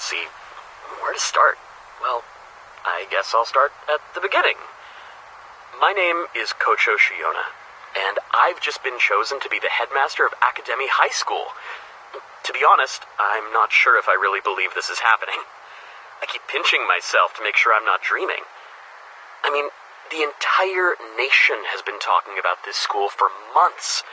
see, where to start? Well, I guess I'll start at the beginning. My name is Kocho Shiona, and I've just been chosen to be the headmaster of Academy High School. To be honest, I'm not sure if I really believe this is happening. I keep pinching myself to make sure I'm not dreaming. I mean, the entire nation has been talking about this school for months.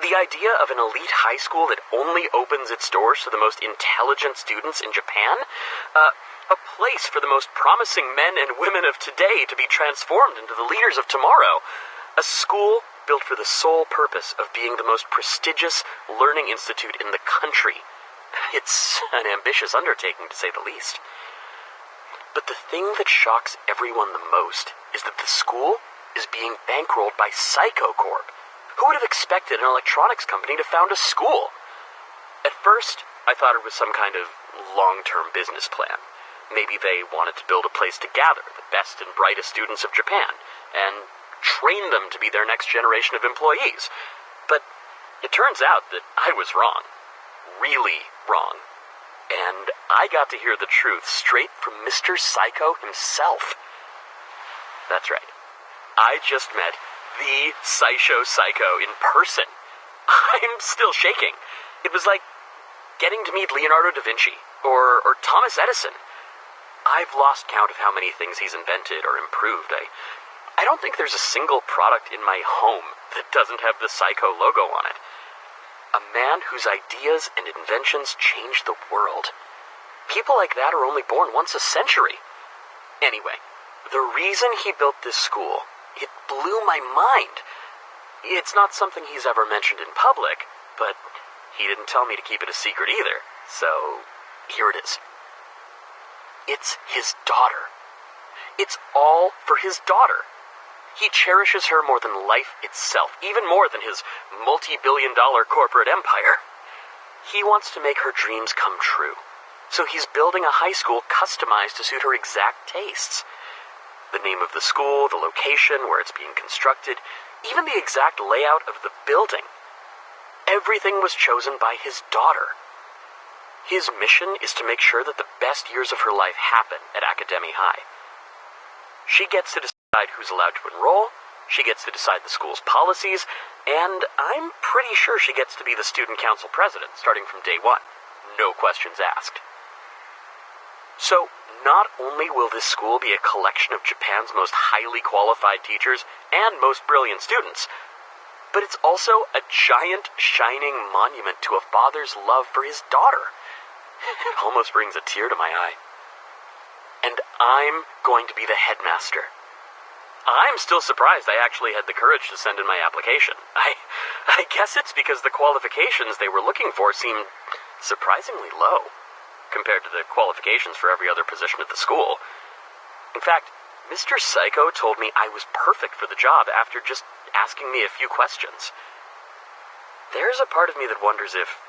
The idea of an elite high school that only opens its doors to the most intelligent students in Japan? A place for the most promising men and women of today to be transformed into the leaders of tomorrow. A school built for the sole purpose of being the most prestigious learning institute in the country. It's an ambitious undertaking, to say the least. But the thing that shocks everyone the most is that the school is being bankrolled by Psycho Corp. Who would have expected an electronics company to found a school? At first, I thought it was some kind of long-term business plan. Maybe they wanted to build a place to gather the best and brightest students of Japan, and train them to be their next generation of employees. But it turns out that I was wrong. Really wrong. And I got to hear the truth straight from Mr. Psycho himself. That's right. I just met the Psycho in person. I'm still shaking. It was like getting to meet Leonardo da Vinci, or Thomas Edison. I've lost count of how many things he's invented or improved. I don't think there's a single product in my home that doesn't have the Psycho logo on it. A man whose ideas and inventions changed the world. People like that are only born once a century. Anyway, the reason he built this school, it blew my mind. It's not something he's ever mentioned in public, but he didn't tell me to keep it a secret either. So, here it is. It's his daughter. It's all for his daughter. He cherishes her more than life itself, even more than his multi-billion-dollar corporate empire. He wants to make her dreams come true, so he's building a high school customized to suit her exact tastes. The name of the school, the location where it's being constructed, even the exact layout of the building. Everything was chosen by his daughter. His mission is to make sure that the best years of her life happen at Academy High. She gets to decide who's allowed to enroll, she gets to decide the school's policies, and I'm pretty sure she gets to be the student council president starting from day one. No questions asked. So, not only will this school be a collection of Japan's most highly qualified teachers and most brilliant students, but it's also a giant, shining monument to a father's love for his daughter. It almost brings a tear to my eye. And I'm going to be the headmaster. I'm still surprised I actually had the courage to send in my application. I guess it's because the qualifications they were looking for seemed surprisingly low compared to the qualifications for every other position at the school. In fact, Mr. Psycho told me I was perfect for the job after just asking me a few questions. There's a part of me that wonders if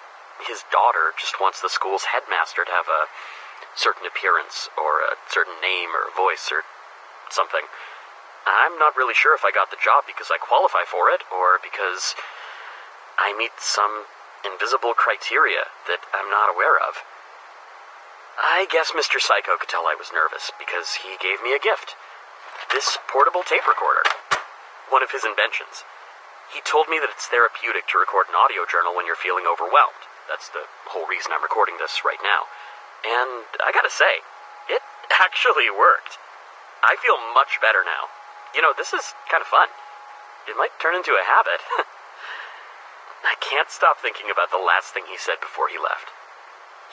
his daughter just wants the school's headmaster to have a certain appearance, or a certain name or voice or something. I'm not really sure if I got the job because I qualify for it, or because I meet some invisible criteria that I'm not aware of. I guess Mr. Psycho could tell I was nervous because he gave me a gift. This portable tape recorder. One of his inventions. He told me that it's therapeutic to record an audio journal when you're feeling overwhelmed. That's the whole reason I'm recording this right now. And I gotta say, it actually worked. I feel much better now. You know, this is kind of fun. It might turn into a habit. I can't stop thinking about the last thing he said before he left.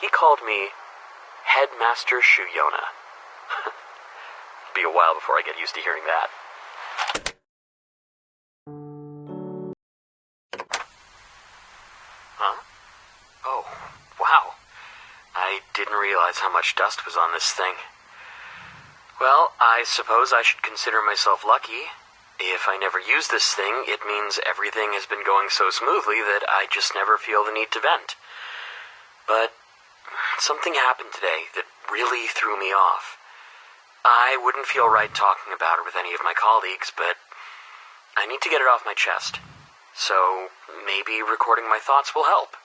He called me Headmaster Shuyona. It'll be a while before I get used to hearing that. Huh? Oh, wow. I didn't realize how much dust was on this thing. Well, I suppose I should consider myself lucky. If I never use this thing, it means everything has been going so smoothly that I just never feel the need to vent. But something happened today that really threw me off. I wouldn't feel right talking about it with any of my colleagues, but I need to get it off my chest. So maybe recording my thoughts will help.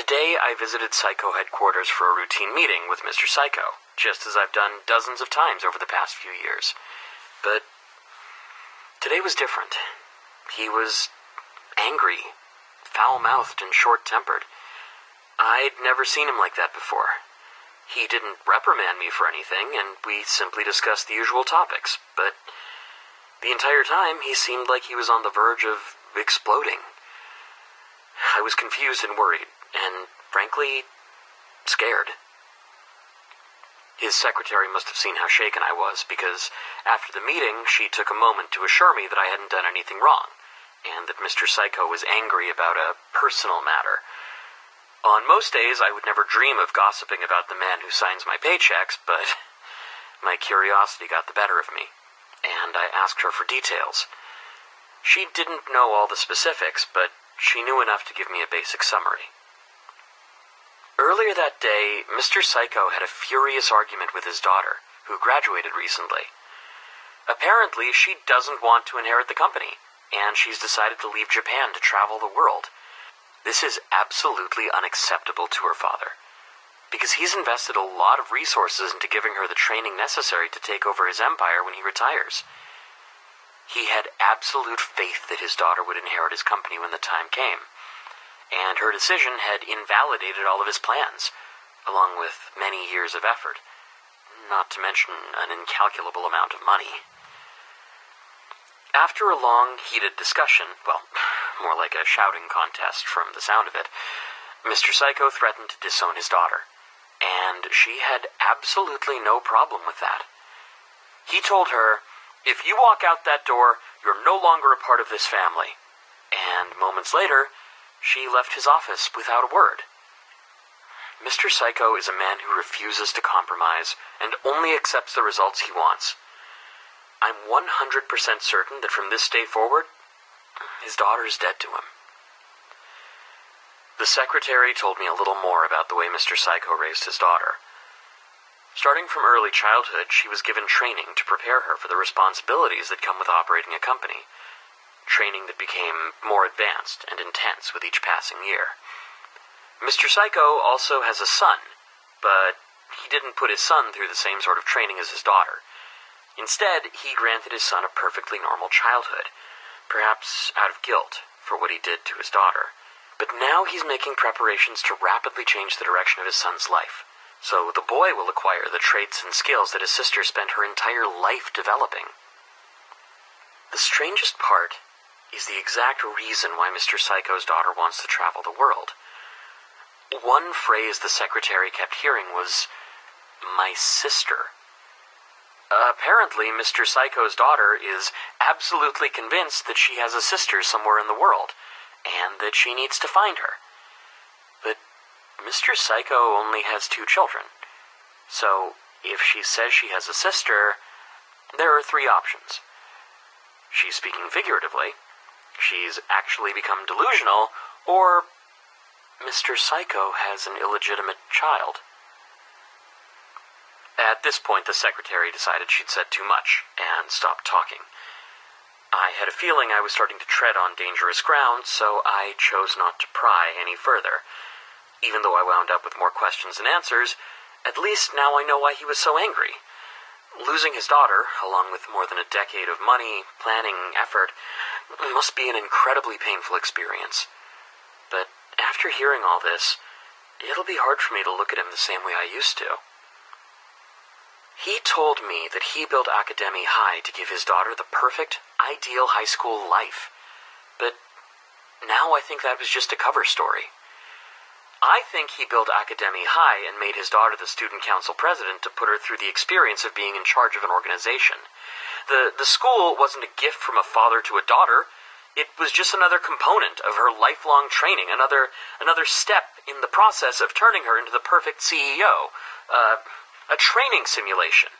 Today, I visited Psycho headquarters for a routine meeting with Mr. Psycho, just as I've done dozens of times over the past few years. But today was different. He was angry, foul-mouthed, and short-tempered. I'd never seen him like that before. He didn't reprimand me for anything, and we simply discussed the usual topics, but the entire time he seemed like he was on the verge of exploding. I was confused and worried, and, frankly, scared. His secretary must have seen how shaken I was, because after the meeting, she took a moment to assure me that I hadn't done anything wrong, and that Mr. Psycho was angry about a personal matter. On most days, I would never dream of gossiping about the man who signs my paychecks, but my curiosity got the better of me, and I asked her for details. She didn't know all the specifics, but she knew enough to give me a basic summary. Earlier that day, Mr. Psycho had a furious argument with his daughter, who graduated recently. Apparently, she doesn't want to inherit the company, and she's decided to leave Japan to travel the world. This is absolutely unacceptable to her father, because he's invested a lot of resources into giving her the training necessary to take over his empire when he retires. He had absolute faith that his daughter would inherit his company when the time came, and her decision had invalidated all of his plans, along with many years of effort, not to mention an incalculable amount of money. After a long, heated discussion, well, more like a shouting contest from the sound of it, Mr. Psycho threatened to disown his daughter, and she had absolutely no problem with that. He told her, "If you walk out that door, you're no longer a part of this family." And moments later, she left his office without a word. Mr. Psycho is a man who refuses to compromise and only accepts the results he wants. I'm 100% certain that from this day forward, his daughter is dead to him. The secretary told me a little more about the way Mr. Psycho raised his daughter. Starting from early childhood, she was given training to prepare her for the responsibilities that come with operating a company. Training that became more advanced and intense with each passing year. Mr. Psycho also has a son, but he didn't put his son through the same sort of training as his daughter. Instead, he granted his son a perfectly normal childhood, perhaps out of guilt for what he did to his daughter. But now he's making preparations to rapidly change the direction of his son's life, so the boy will acquire the traits and skills that his sister spent her entire life developing. The strangest part is the exact reason why Mr. Psycho's daughter wants to travel the world. One phrase the secretary kept hearing was, "my sister." Apparently, Mr. Psycho's daughter is absolutely convinced that she has a sister somewhere in the world, and that she needs to find her. But Mr. Psycho only has 2 children, so if she says she has a sister, there are 3 options. She's speaking figuratively, she's actually become delusional, or Mr. Psycho has an illegitimate child. At this point, the secretary decided she'd said too much, and stopped talking. I had a feeling I was starting to tread on dangerous ground, so I chose not to pry any further. Even though I wound up with more questions than answers, at least now I know why he was so angry. Losing his daughter, along with more than a decade of money, planning, effort, must be an incredibly painful experience. But after hearing all this, it'll be hard for me to look at him the same way I used to. He told me that he built Academy High to give his daughter the perfect, ideal high school life. But now I think that was just a cover story. I think he built Academy High and made his daughter the student council president to put her through the experience of being in charge of an organization. The school wasn't a gift from a father to a daughter. It was just another component of her lifelong training, another step in the process of turning her into the perfect CEO. A training simulation.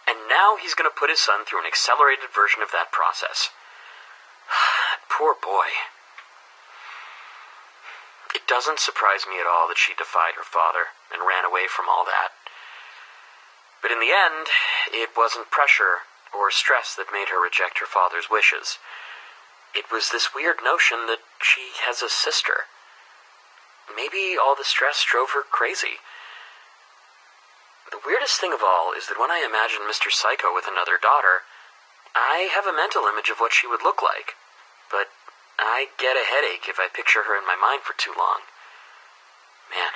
And now he's going to put his son through an accelerated version of that process. Poor boy. It doesn't surprise me at all that she defied her father and ran away from all that. But in the end, it wasn't pressure or stress that made her reject her father's wishes. It was this weird notion that she has a sister. maybe all the stress drove her crazy. The weirdest thing of all is that when I imagine Mr. Psycho with another daughter, I have a mental image of what she would look like. But I get a headache if I picture her in my mind for too long. Man,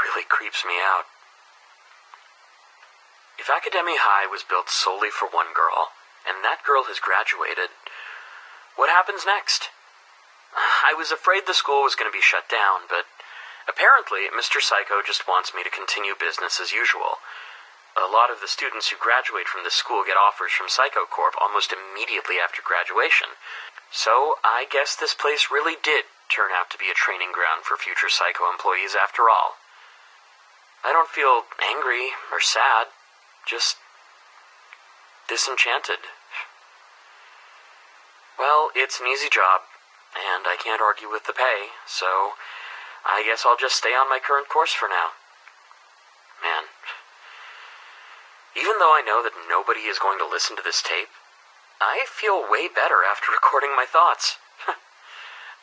really creeps me out. If Academy High was built solely for one girl, and that girl has graduated, what happens next? I was afraid the school was going to be shut down, but apparently Mr. Psycho just wants me to continue business as usual. A lot of the students who graduate from this school get offers from Psycho Corp almost immediately after graduation. So I guess this place really did turn out to be a training ground for future Psycho employees after all. I don't feel angry or sad, just disenchanted. Well, it's an easy job, and I can't argue with the pay, so I guess I'll just stay on my current course for now. Man, even though I know that nobody is going to listen to this tape, I feel way better after recording my thoughts.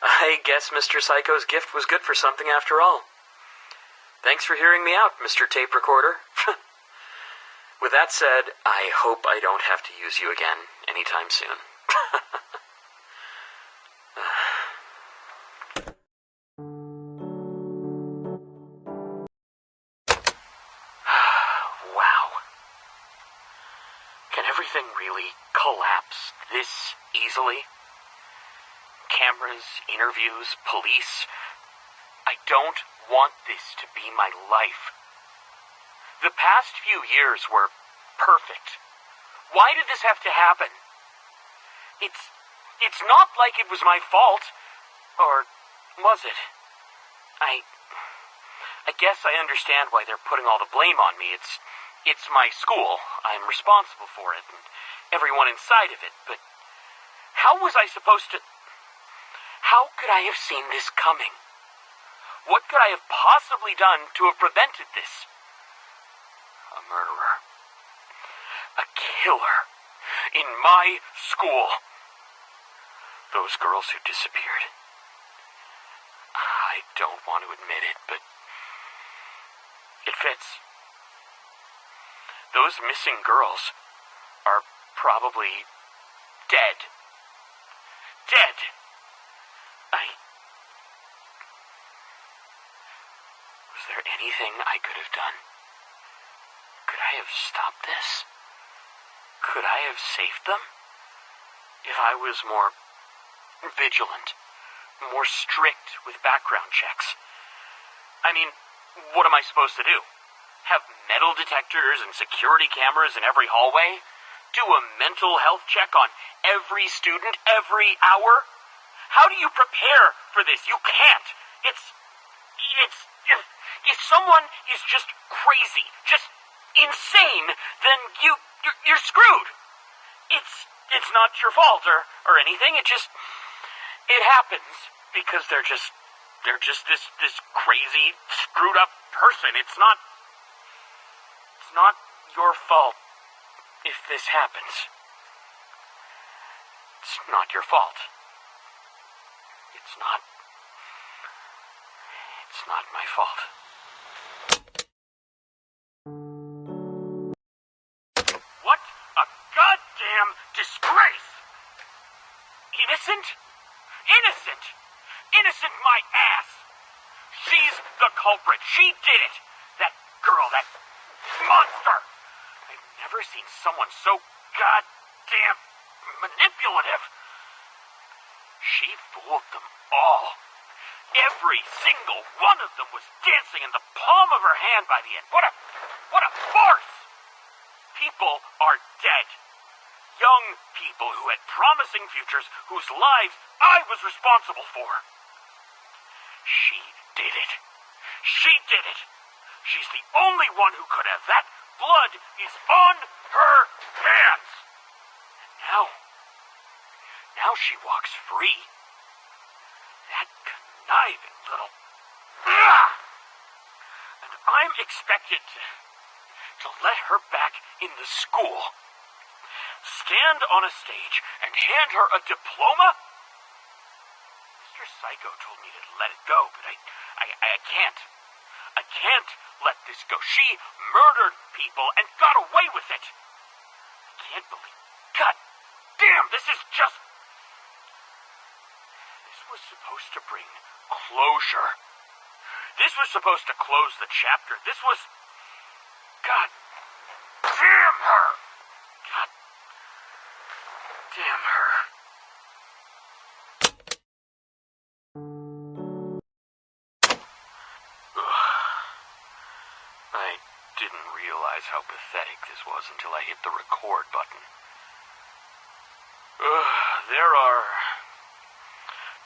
I guess Mr. Psycho's gift was good for something after all. Thanks for hearing me out, Mr. Tape Recorder. With that said, I hope I don't have to use you again anytime soon. Wow. Can everything really collapse this easily? Cameras, interviews, police. I don't want this to be my life. The past few years were perfect. Why did this have to happen? It's not like it was my fault. Or was it? I guess I understand why they're putting all the blame on me. It's my school. I'm responsible for it, and everyone inside of it. But how was I supposed to... How could I have seen this coming? What could I have possibly done to have prevented this? A murderer. A killer. In my school. Those girls who disappeared. I don't want to admit it, but it fits. Those missing girls are probably dead. Dead. Was there anything I could have done? Could I have stopped this? Could I have saved them? If I was more vigilant, more strict with background checks. I mean, what am I supposed to do? Have metal detectors and security cameras in every hallway? Do a mental health check on every student every hour? How do you prepare for this? You can't. If someone is just crazy, just insane, then you're screwed. It's not your fault or anything. It happens because they're just this crazy, screwed up person. It's not your fault if this happens. It's not your fault. It's not my fault. What a goddamn disgrace! Innocent? Innocent! Innocent my ass! She's the culprit. She did it! That girl, that monster! I've never seen someone so goddamn manipulative. She fooled them all. Every single one of them was dancing in the palm of her hand by the end. What a farce! People are dead. Young people who had promising futures, whose lives I was responsible for. She did it. She did it. She's the only one who could have. That blood is on her hands. And now she walks free. That conniving little... And I'm expected to let her back in the school. Stand on a stage and hand her a diploma? Mr. Psycho told me to let it go, but I can't. I can't let this go. She murdered people and got away with it. I can't believe... God damn, this is just... This was supposed to bring closure. This was supposed to close the chapter. This was... God damn her! God damn her. I didn't realize how pathetic this was until I hit the record button. There are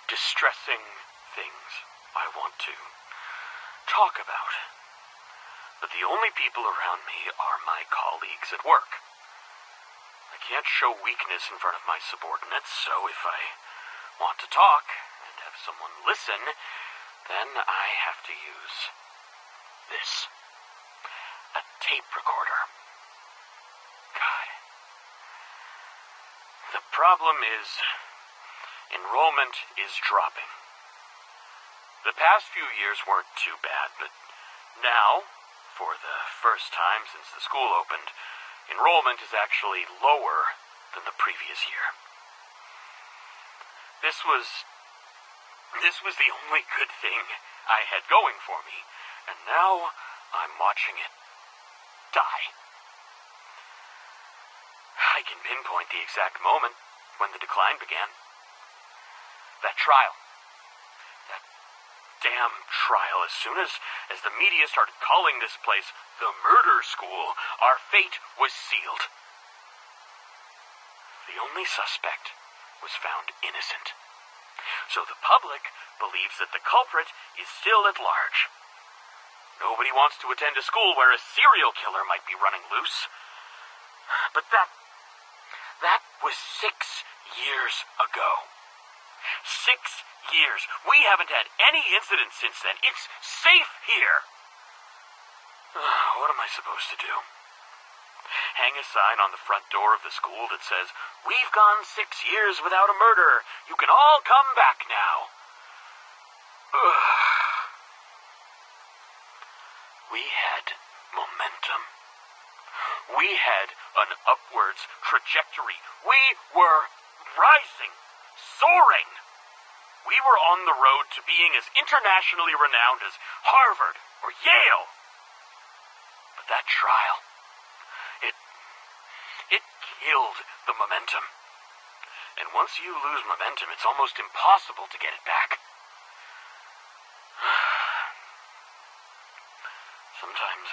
distressing things I want to talk about. But the only people around me are my colleagues at work. I can't show weakness in front of my subordinates, so if I want to talk and have someone listen, then I have to use this. A tape recorder. God. The problem is, enrollment is dropping. The past few years weren't too bad, but now, for the first time since the school opened, enrollment is actually lower than the previous year. This was the only good thing I had going for me, and now I'm watching it die. I can pinpoint the exact moment when the decline began. That trial. That damn trial. As soon as the media started calling this place the murder school, our fate was sealed. The only suspect was found innocent. So the public believes that the culprit is still at large. Nobody wants to attend a school where a serial killer might be running loose. But that was 6 years ago. 6 years. We haven't had any incidents since then. It's safe here. What am I supposed to do? Hang a sign on the front door of the school that says, "We've gone 6 years without a murder. You can all come back now." We had momentum. We had an upwards trajectory. We were rising, soaring. We were on the road to being as internationally renowned as Harvard or Yale. But that trial, it killed the momentum. And once you lose momentum, it's almost impossible to get it back. Sometimes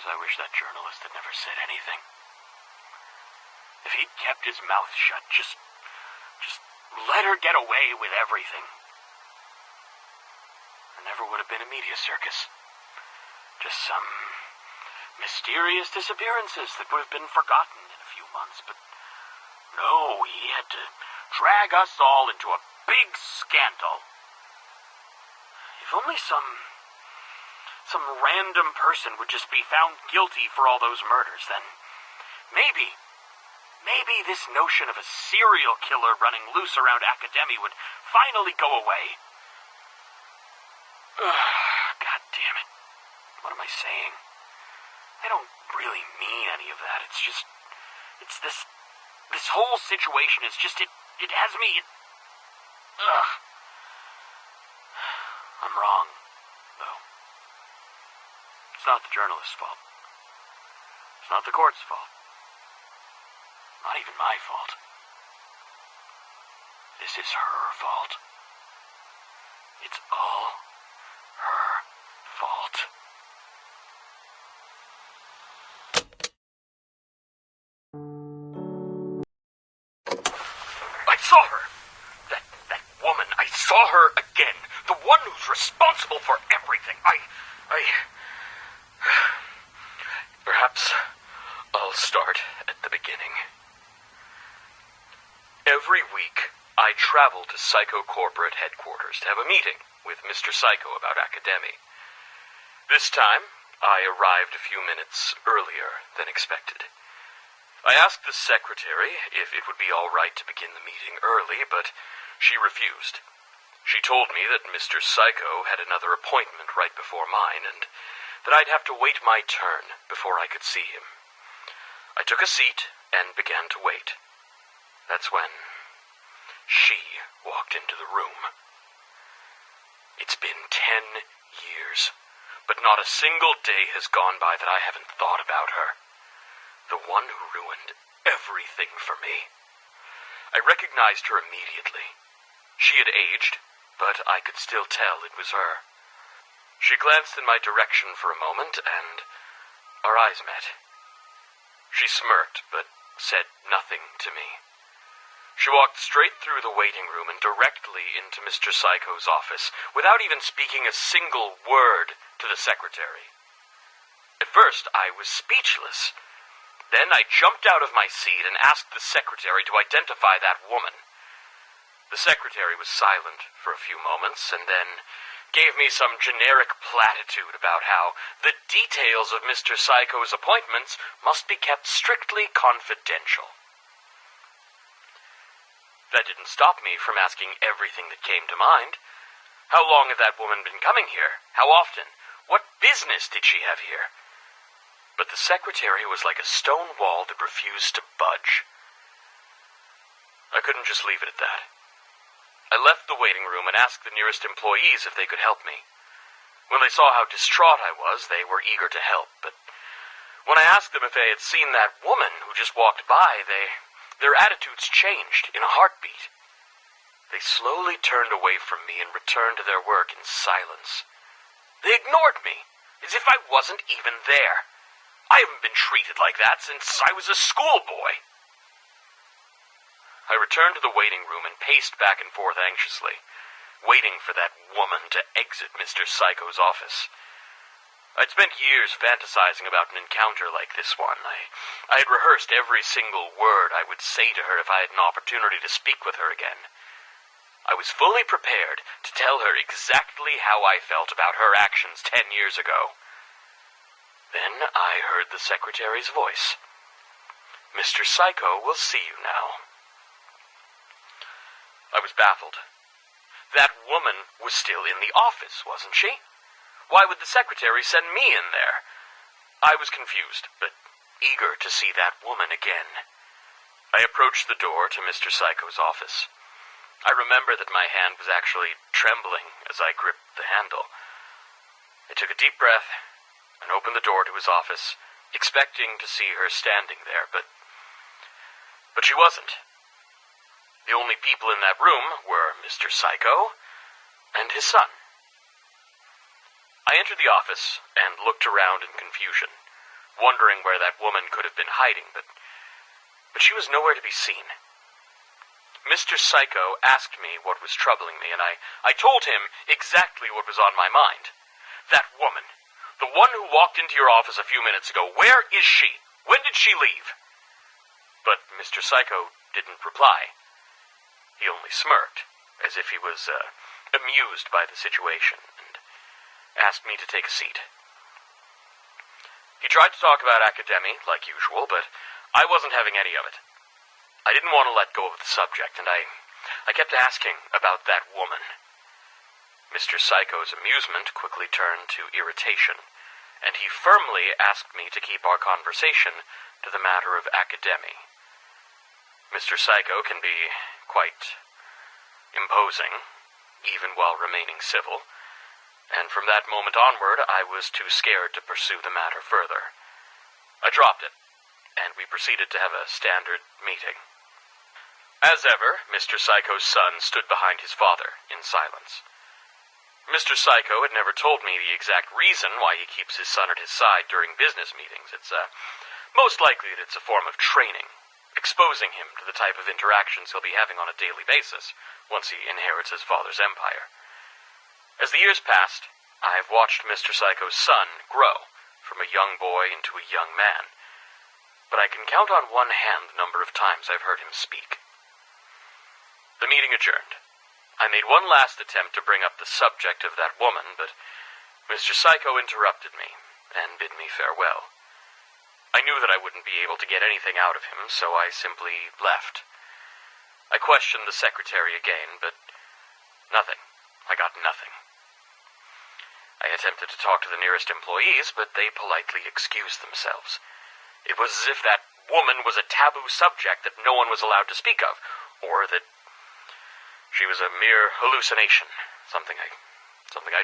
I wish that journalist had never said anything. If he'd kept his mouth shut, just let her get away with everything. There never would have been a media circus. Just some mysterious disappearances that would have been forgotten in a few months, but no, he had to drag us all into a big scandal. If only some random person would just be found guilty for all those murders, then maybe this notion of a serial killer running loose around Academy would finally go away. God damn it. What am I saying? I don't really mean any of that. It's this whole situation is just, it has me, I'm wrong, though. It's not the journalist's fault. It's not the court's fault. Not even my fault. This is her fault. It's all her fault. I saw her. That woman. I saw her again. The one who's responsible for everything. Perhaps I'll start at the beginning. Every week, I travel to Psycho corporate headquarters to have a meeting with Mr. Psycho about Academy. This time, I arrived a few minutes earlier than expected. I asked the secretary if it would be all right to begin the meeting early, but she refused. She told me that Mr. Psycho had another appointment right before mine, and that I'd have to wait my turn before I could see him. I took a seat and began to wait. That's when she walked into the room. It's been 10 years, but not a single day has gone by that I haven't thought about her. The one who ruined everything for me. I recognized her immediately. She had aged, but I could still tell it was her. She glanced in my direction for a moment, and our eyes met. She smirked, but said nothing to me. She walked straight through the waiting room and directly into Mr. Psycho's office, without even speaking a single word to the secretary. At first, I was speechless. Then I jumped out of my seat and asked the secretary to identify that woman. The secretary was silent for a few moments, and then gave me some generic platitude about how the details of Mr. Psycho's appointments must be kept strictly confidential. That didn't stop me from asking everything that came to mind. How long had that woman been coming here? How often? What business did she have here? But the secretary was like a stone wall that refused to budge. I couldn't just leave it at that. I left the waiting room and asked the nearest employees if they could help me. When they saw how distraught I was, they were eager to help, but when I asked them if they had seen that woman who just walked by, their attitudes changed in a heartbeat. They slowly turned away from me and returned to their work in silence. They ignored me, as if I wasn't even there. I haven't been treated like that since I was a schoolboy. I returned to the waiting room and paced back and forth anxiously, waiting for that woman to exit Mr. Psycho's office. I'd spent years fantasizing about an encounter like this one. I had rehearsed every single word I would say to her if I had an opportunity to speak with her again. I was fully prepared to tell her exactly how I felt about her actions 10 years ago. Then I heard the secretary's voice. "Mr. Psycho will see you now." I was baffled. That woman was still in the office, wasn't she? Why would the secretary send me in there? I was confused, but eager to see that woman again. I approached the door to Mr. Psycho's office. I remember that my hand was actually trembling as I gripped the handle. I took a deep breath and opened the door to his office, expecting to see her standing there, but she wasn't. The only people in that room were Mr. Psycho and his son. I entered the office and looked around in confusion, wondering where that woman could have been hiding, but she was nowhere to be seen. Mr. Psycho asked me what was troubling me, and I told him exactly what was on my mind. That woman, the one who walked into your office a few minutes ago, where is she? When did she leave? But Mr. Psycho didn't reply. He only smirked, as if he was amused by the situation, and asked me to take a seat. He tried to talk about academy, like usual, but I wasn't having any of it. I didn't want to let go of the subject, and I kept asking about that woman. Mr. Psycho's amusement quickly turned to irritation, and he firmly asked me to keep our conversation to the matter of academy. Mr. Psycho can be quite imposing, even while remaining civil, and from that moment onward I was too scared to pursue the matter further. I dropped it, and we proceeded to have a standard meeting. As ever, Mr. Psycho's son stood behind his father in silence. Mr. Psycho had never told me the exact reason why he keeps his son at his side during business meetings. It's most likely that it's a form of training, exposing him to the type of interactions he'll be having on a daily basis once he inherits his father's empire. As the years passed, I have watched Mr. Psycho's son grow from a young boy into a young man, but I can count on one hand the number of times I've heard him speak. The meeting adjourned. I made one last attempt to bring up the subject of that woman, but Mr. Psycho interrupted me and bid me farewell. I knew that I wouldn't be able to get anything out of him, so I simply left. I questioned the secretary again, but nothing. I got nothing. I attempted to talk to the nearest employees, but they politely excused themselves. It was as if that woman was a taboo subject that no one was allowed to speak of, or that she was a mere hallucination, something I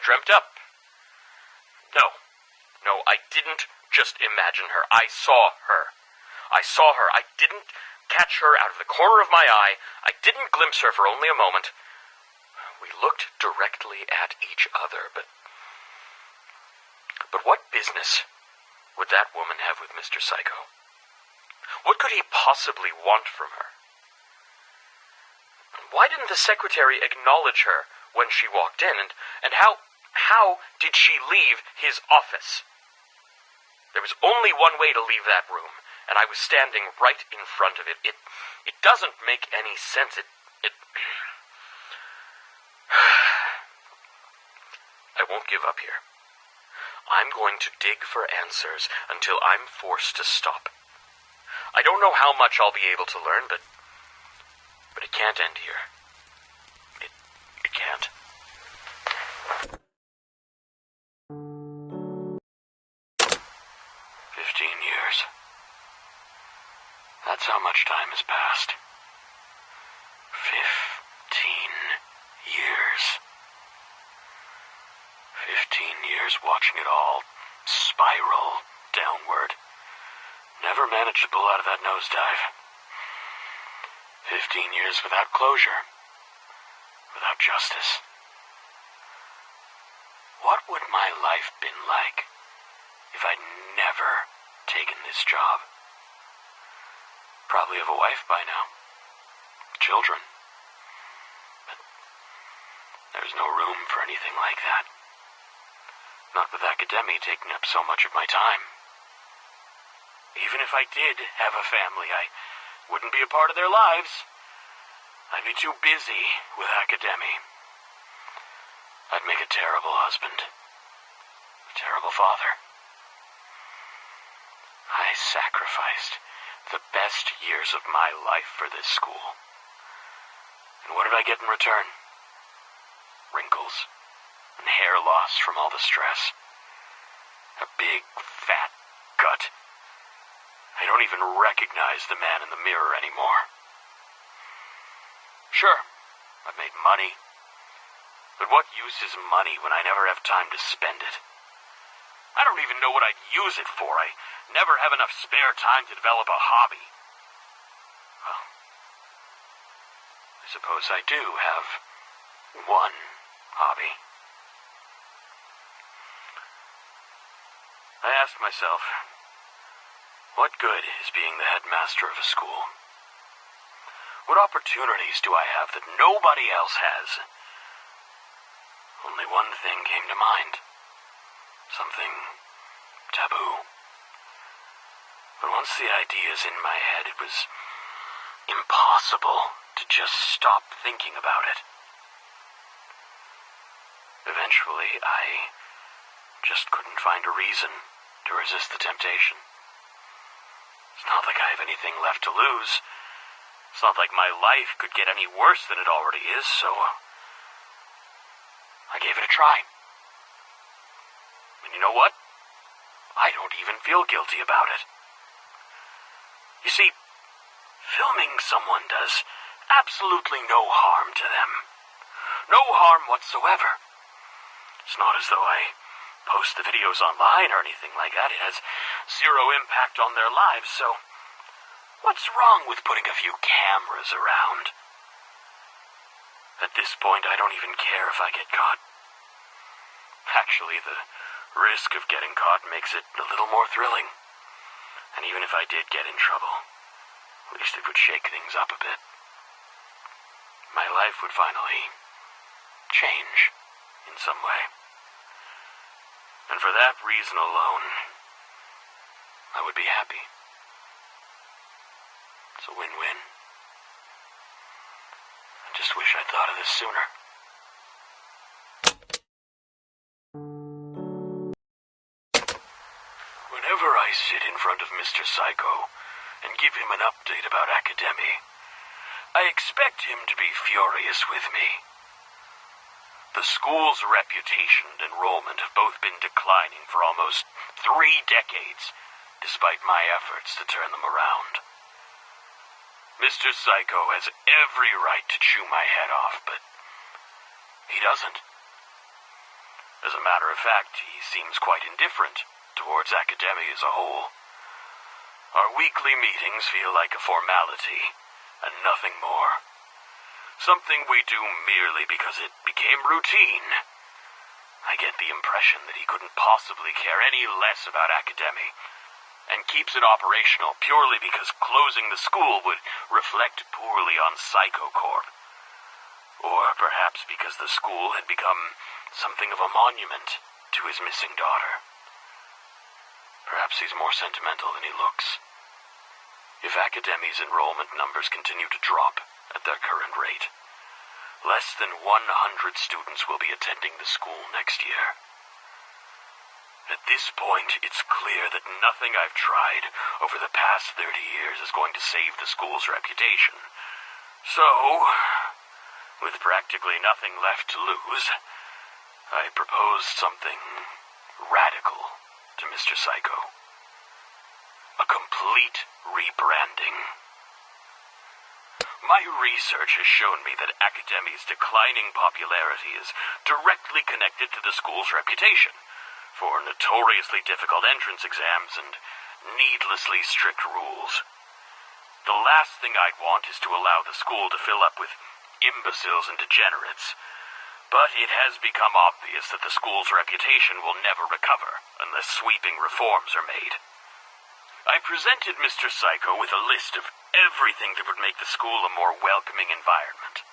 dreamt up. No, I didn't just imagine her. I saw her. I didn't catch her out of the corner of my eye. I didn't glimpse her for only a moment. We looked directly at each other, but what business would that woman have with Mr. Psycho? What could he possibly want from her? Why didn't the secretary acknowledge her when she walked in, and how did she leave his office? There was only one way to leave that room, and I was standing right in front of it. It doesn't make any sense. I won't give up here. I'm going to dig for answers until I'm forced to stop. I don't know how much I'll be able to learn, but it can't end here. It can't. Years. That's how much time has passed. 15 years. 15 years watching it all spiral downward. Never managed to pull out of that nosedive. 15 years without closure. Without justice. What would my life been like if I'd never taken this job? Probably have a wife by now. Children. But there's no room for anything like that. Not with academy taking up so much of my time. Even if I did have a family, I wouldn't be a part of their lives. I'd be too busy with academy. I'd make a terrible husband. A terrible father. I sacrificed the best years of my life for this school. And what did I get in return? Wrinkles and hair loss from all the stress. A big, fat gut. I don't even recognize the man in the mirror anymore. Sure, I've made money. But what use is money when I never have time to spend it? I don't even know what I'd use it for. I never have enough spare time to develop a hobby. Well, I suppose I do have one hobby. I asked myself, what good is being the headmaster of a school? What opportunities do I have that nobody else has? Only one thing came to mind. Something taboo. But once the idea's in my head, it was impossible to just stop thinking about it. Eventually, I just couldn't find a reason to resist the temptation. It's not like I have anything left to lose. It's not like my life could get any worse than it already is, so I gave it a try. And you know what? I don't even feel guilty about it. You see, filming someone does absolutely no harm to them. No harm whatsoever. It's not as though I post the videos online or anything like that. It has zero impact on their lives, so what's wrong with putting a few cameras around? At this point, I don't even care if I get caught. Actually, the risk of getting caught makes it a little more thrilling. And even if I did get in trouble, at least it would shake things up a bit. My life would finally change in some way. And for that reason alone, I would be happy. It's a win-win. I just wish I'd thought of this sooner. Whenever Whenever I sit in front of Mr. Psycho and give him an update about Academy, I expect him to be furious with me. The school's reputation and enrollment have both been declining for almost 3 decades, despite my efforts to turn them around. Mr. Psycho has every right to chew my head off, but he doesn't. As a matter of fact, he seems quite indifferent towards Academy as a whole. Our weekly meetings feel like a formality, and nothing more. Something we do merely because it became routine. I get the impression that he couldn't possibly care any less about Academy, and keeps it operational purely because closing the school would reflect poorly on Psycho Corp. Or perhaps because the school had become something of a monument to his missing daughter. Perhaps he's more sentimental than he looks. If Academy's enrollment numbers continue to drop at their current rate, less than 100 students will be attending the school next year. At this point, it's clear that nothing I've tried over the past 30 years is going to save the school's reputation. So, with practically nothing left to lose, I proposed something radical to Mr. Psycho. A complete rebranding. My research has shown me that Academy's declining popularity is directly connected to the school's reputation for notoriously difficult entrance exams and needlessly strict rules. The last thing I'd want is to allow the school to fill up with imbeciles and degenerates. But it has become obvious that the school's reputation will never recover unless sweeping reforms are made. I presented Mr. Psycho with a list of everything that would make the school a more welcoming environment,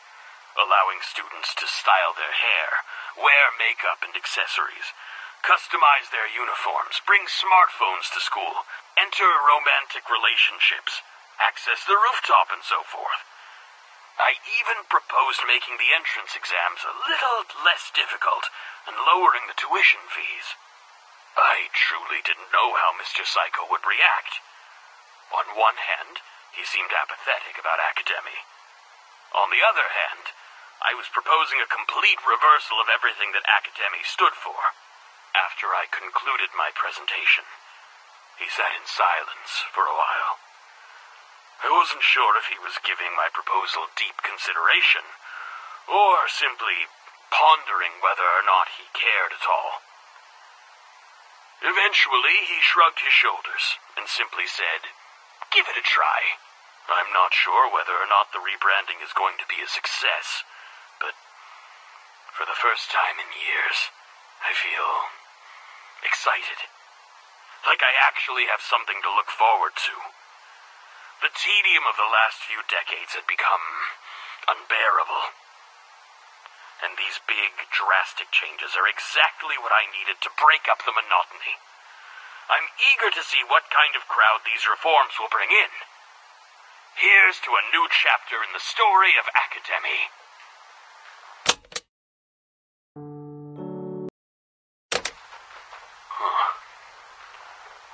allowing students to style their hair, wear makeup and accessories, customize their uniforms, bring smartphones to school, enter romantic relationships, access the rooftop, and so forth. I even proposed making the entrance exams a little less difficult and lowering the tuition fees. I truly didn't know how Mr. Psycho would react. On one hand, he seemed apathetic about Academy. On the other hand, I was proposing a complete reversal of everything that Academy stood for. After I concluded my presentation, he sat in silence for a while. I wasn't sure if he was giving my proposal deep consideration, or simply pondering whether or not he cared at all. Eventually, he shrugged his shoulders and simply said, "Give it a try. I'm not sure whether or not the rebranding is going to be a success, but for the first time in years, I feel excited. Like I actually have something to look forward to. The tedium of the last few decades had become unbearable. And these big, drastic changes are exactly what I needed to break up the monotony. I'm eager to see what kind of crowd these reforms will bring in. Here's to a new chapter in the story of Academy."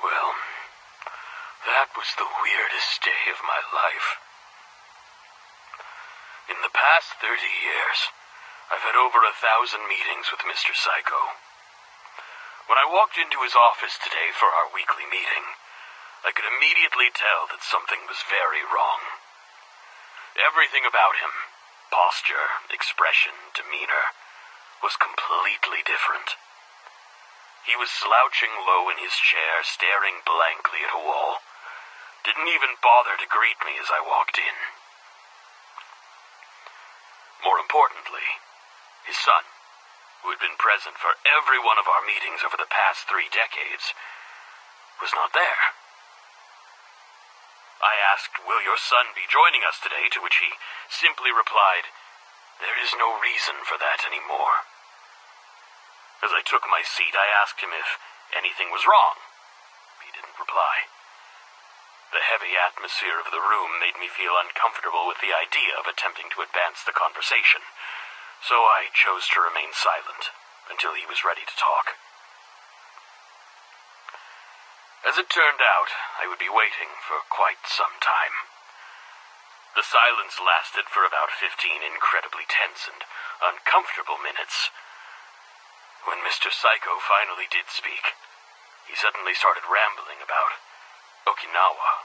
Well, that was the weirdest day of my life. In the past 30 years, I've had over 1,000 meetings with Mr. Psycho. When I walked into his office today for our weekly meeting, I could immediately tell that something was very wrong. Everything about him, posture, expression, demeanor, was completely different. He was slouching low in his chair, staring blankly at a wall. Didn't even bother to greet me as I walked in. More importantly, his son, who had been present for every one of our meetings over the past 3 decades, was not there. I asked, "Will your son be joining us today?" To which he simply replied, "There is no reason for that anymore." As I took my seat, I asked him if anything was wrong. He didn't reply. The heavy atmosphere of the room made me feel uncomfortable with the idea of attempting to advance the conversation, so I chose to remain silent until he was ready to talk. As it turned out, I would be waiting for quite some time. The silence lasted for about 15 incredibly tense and uncomfortable minutes. When Mr. Psycho finally did speak, he suddenly started rambling about Okinawa.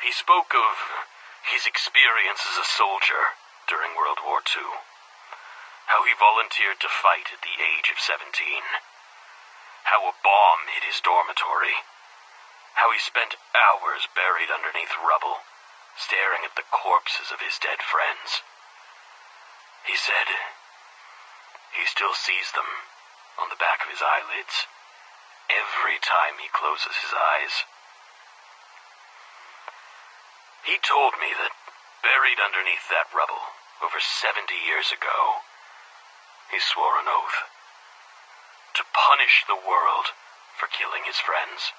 He spoke of his experience as a soldier during World War II, how he volunteered to fight at the age of 17, how a bomb hit his dormitory, how he spent hours buried underneath rubble, staring at the corpses of his dead friends. He said he still sees them on the back of his eyelids every time he closes his eyes. He told me that buried underneath that rubble over 70 years ago, he swore an oath to punish the world for killing his friends.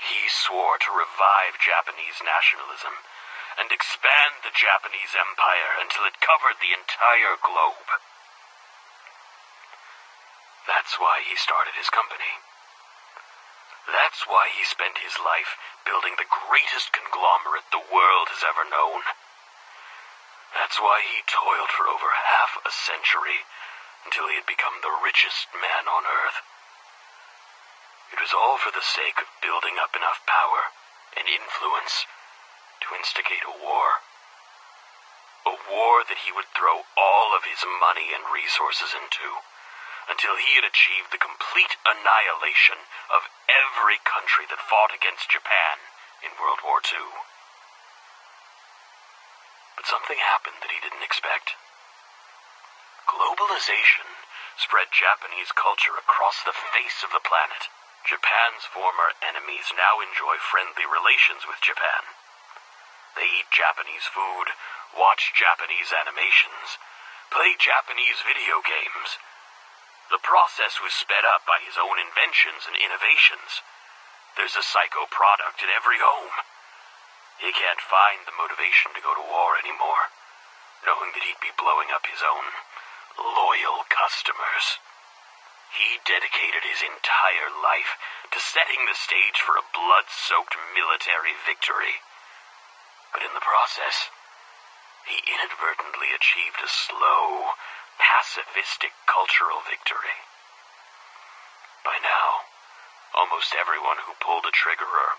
He swore to revive Japanese nationalism and expand the Japanese empire until it covered the entire globe. That's why he started his company. That's why he spent his life building the greatest conglomerate the world has ever known. That's why he toiled for over half a century until he had become the richest man on Earth. It was all for the sake of building up enough power and influence to instigate a war. A war that he would throw all of his money and resources into until he had achieved the complete annihilation of every country that fought against Japan in World War II. But something happened that he didn't expect. Globalization spread Japanese culture across the face of the planet. Japan's former enemies now enjoy friendly relations with Japan. They eat Japanese food, watch Japanese animations, play Japanese video games. The process was sped up by his own inventions and innovations. There's a Psycho product in every home. He can't find the motivation to go to war anymore, knowing that he'd be blowing up his own loyal customers. He dedicated his entire life to setting the stage for a blood-soaked military victory. But in the process, he inadvertently achieved a slow, pacifistic cultural victory. By now, almost everyone who pulled a trigger or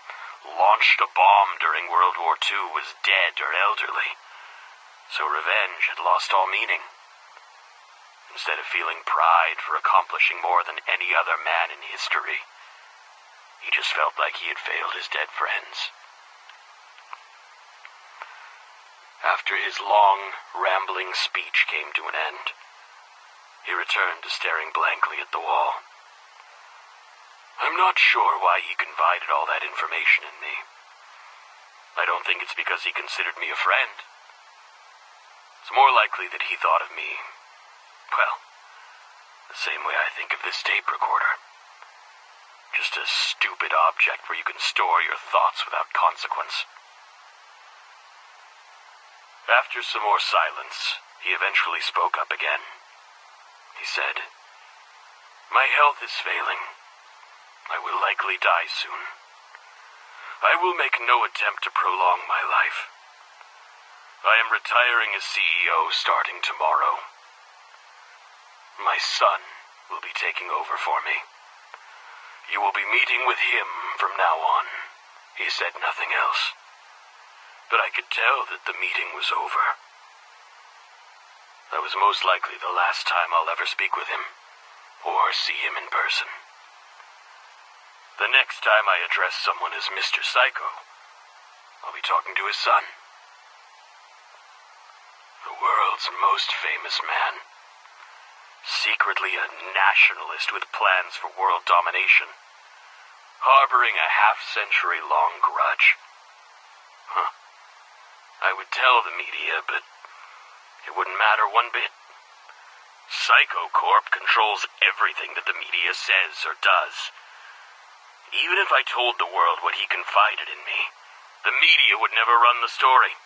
launched a bomb during World War II was dead or elderly, so revenge had lost all meaning. Instead of feeling pride for accomplishing more than any other man in history, he just felt like he had failed his dead friends. After his long, rambling speech came to an end, he returned to staring blankly at the wall. I'm not sure why he confided all that information in me. I don't think it's because he considered me a friend. It's more likely that he thought of me, well, the same way I think of this tape recorder. Just a stupid object where you can store your thoughts without consequence. After some more silence, he eventually spoke up again. He said, "My health is failing. I will likely die soon. I will make no attempt to prolong my life. I am retiring as CEO starting tomorrow. My son will be taking over for me. You will be meeting with him from now on." He said nothing else, but I could tell that the meeting was over. That was most likely the last time I'll ever speak with him, or see him in person. The next time I address someone as Mr. Psycho, I'll be talking to his son. The world's most famous man. Secretly a nationalist with plans for world domination. Harboring a half-century-long grudge. I would tell the media, but it wouldn't matter one bit. Psycho Corp controls everything that the media says or does. Even if I told the world what he confided in me, the media would never run the story,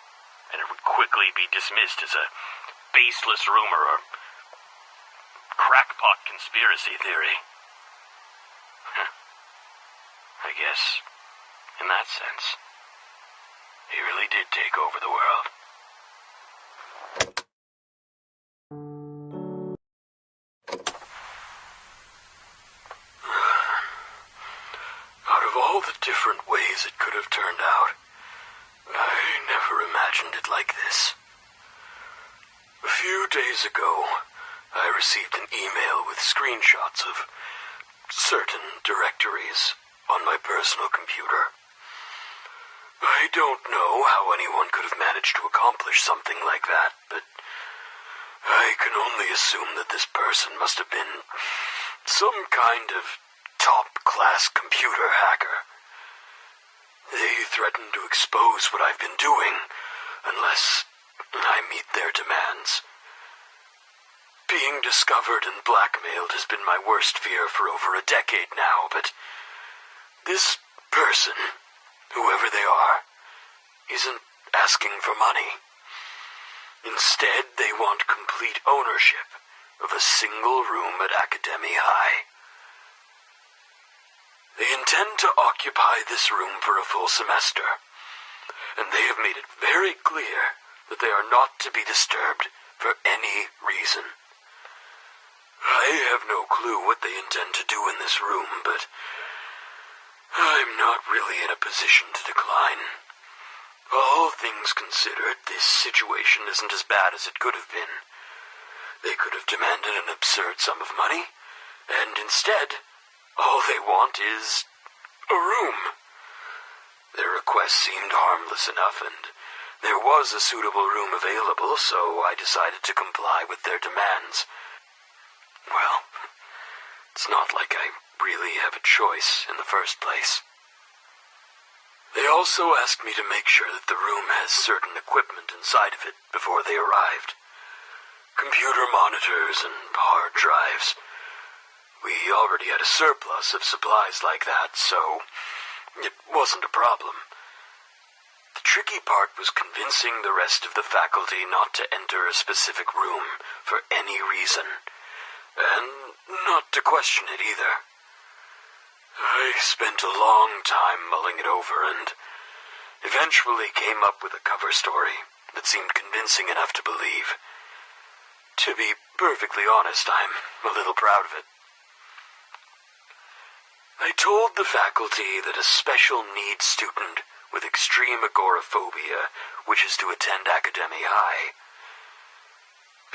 and it would quickly be dismissed as a baseless rumor or crackpot conspiracy theory. guess. In that sense, he really did take over the world. Out of all the different ways it could have turned out, I never imagined it like this. A few days ago, I received an email with screenshots of certain directories on my personal computer. I don't know how anyone could have managed to accomplish something like that, but I can only assume that this person must have been some kind of top-class computer hacker. They threaten to expose what I've been doing unless I meet their demands. Being discovered and blackmailed has been my worst fear for over a decade now, but this person, whoever they are, isn't asking for money. Instead, they want complete ownership of a single room at Academy High. They intend to occupy this room for a full semester, and they have made it very clear that they are not to be disturbed for any reason. I have no clue what they intend to do in this room, but I'm not really in a position to decline. All things considered, this situation isn't as bad as it could have been. They could have demanded an absurd sum of money, and instead, all they want is a room. Their request seemed harmless enough, and there was a suitable room available, so I decided to comply with their demands. Well, it's not like I really have a choice in the first place. They also asked me to make sure that the room has certain equipment inside of it before they arrived. Computer monitors and hard drives. We already had a surplus of supplies like that, so it wasn't a problem. The tricky part was convincing the rest of the faculty not to enter a specific room for any reason, and not to question it either. I spent a long time mulling it over and eventually came up with a cover story that seemed convincing enough to believe. To be perfectly honest, I'm a little proud of it. I told the faculty that a special needs student with extreme agoraphobia wishes to attend Academy High.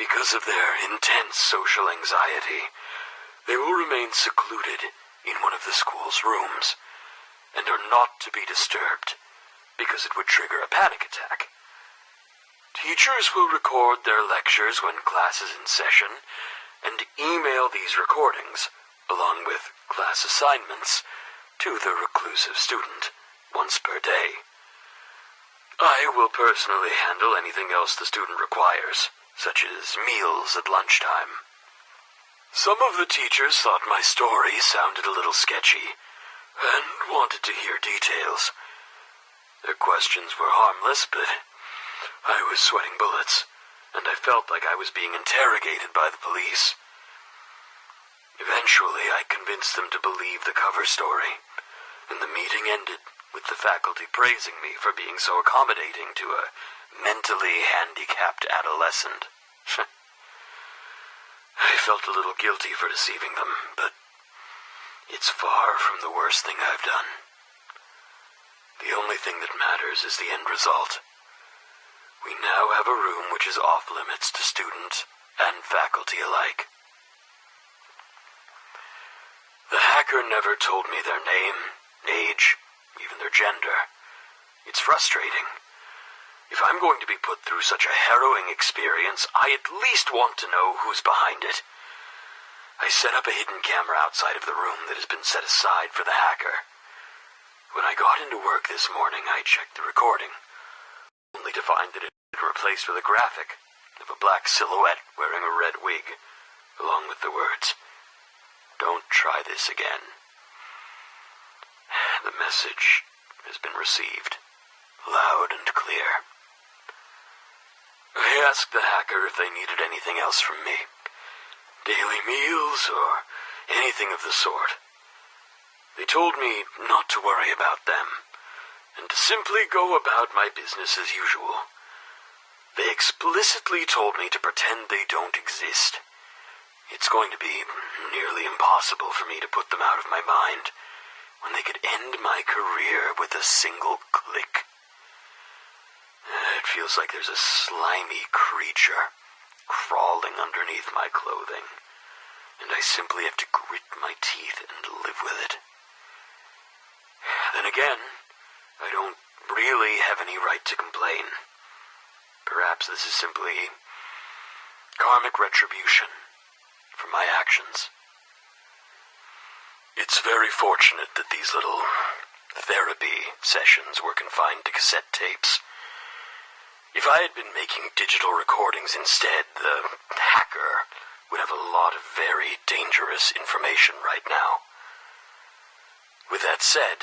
Because of their intense social anxiety, they will remain secluded in one of the school's rooms and are not to be disturbed because it would trigger a panic attack. Teachers will record their lectures when class is in session and email these recordings along with class assignments to the reclusive student once per day. I will personally handle anything else the student requires, such as meals at lunchtime. Some of the teachers thought my story sounded a little sketchy and wanted to hear details. Their questions were harmless, but I was sweating bullets, and I felt like I was being interrogated by the police. Eventually, I convinced them to believe the cover story, and the meeting ended with the faculty praising me for being so accommodating to a mentally handicapped adolescent. I felt a little guilty for deceiving them, but it's far from the worst thing I've done. The only thing that matters is the end result. We now have a room which is off limits to students and faculty alike. The hacker never told me their name, age, even their gender. It's frustrating. If I'm going to be put through such a harrowing experience, I at least want to know who's behind it. I set up a hidden camera outside of the room that has been set aside for the hacker. When I got into work this morning, I checked the recording, only to find that it had been replaced with a graphic of a black silhouette wearing a red wig, along with the words, "Don't try this again." The message has been received, loud and clear. I asked the hacker if they needed anything else from me, daily meals or anything of the sort. They told me not to worry about them, and to simply go about my business as usual. They explicitly told me to pretend they don't exist. It's going to be nearly impossible for me to put them out of my mind when they could end my career with a single click. It feels like there's a slimy creature crawling underneath my clothing, and I simply have to grit my teeth and live with it. Then again, I don't really have any right to complain. Perhaps this is simply karmic retribution for my actions. It's very fortunate that these little therapy sessions were confined to cassette tapes. If I had been making digital recordings instead, the hacker would have a lot of very dangerous information right now. With that said,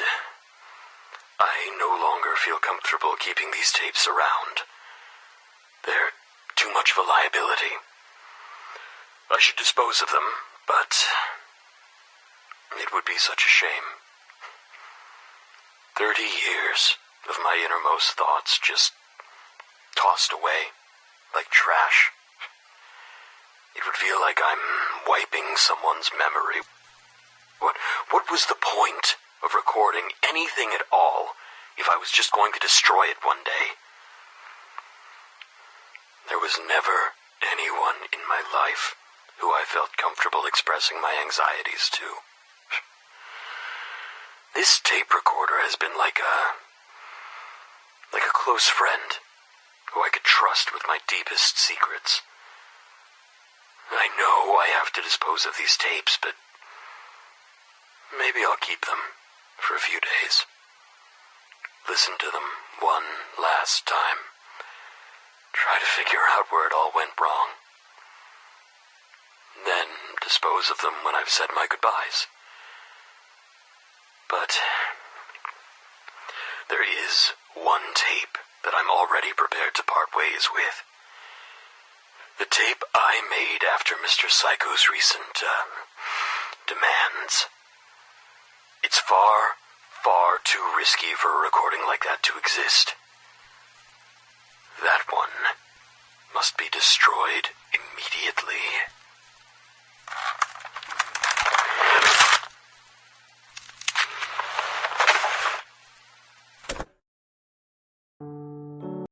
I no longer feel comfortable keeping these tapes around. They're too much of a liability. I should dispose of them, but it would be such a shame. 30 years of my innermost thoughts just tossed away like trash. It would feel like I'm wiping someone's memory. What was the point of recording anything at all if I was just going to destroy it one day? There was never anyone in my life who I felt comfortable expressing my anxieties to. This tape recorder has been like a close friend who I could trust with my deepest secrets. I know I have to dispose of these tapes, but maybe I'll keep them for a few days. Listen to them one last time. Try to figure out where it all went wrong. Then dispose of them when I've said my goodbyes. But there is one tape that I'm already prepared to part ways with. The tape I made after Mr. Psycho's recent, demands. It's far, far too risky for a recording like that to exist. That one must be destroyed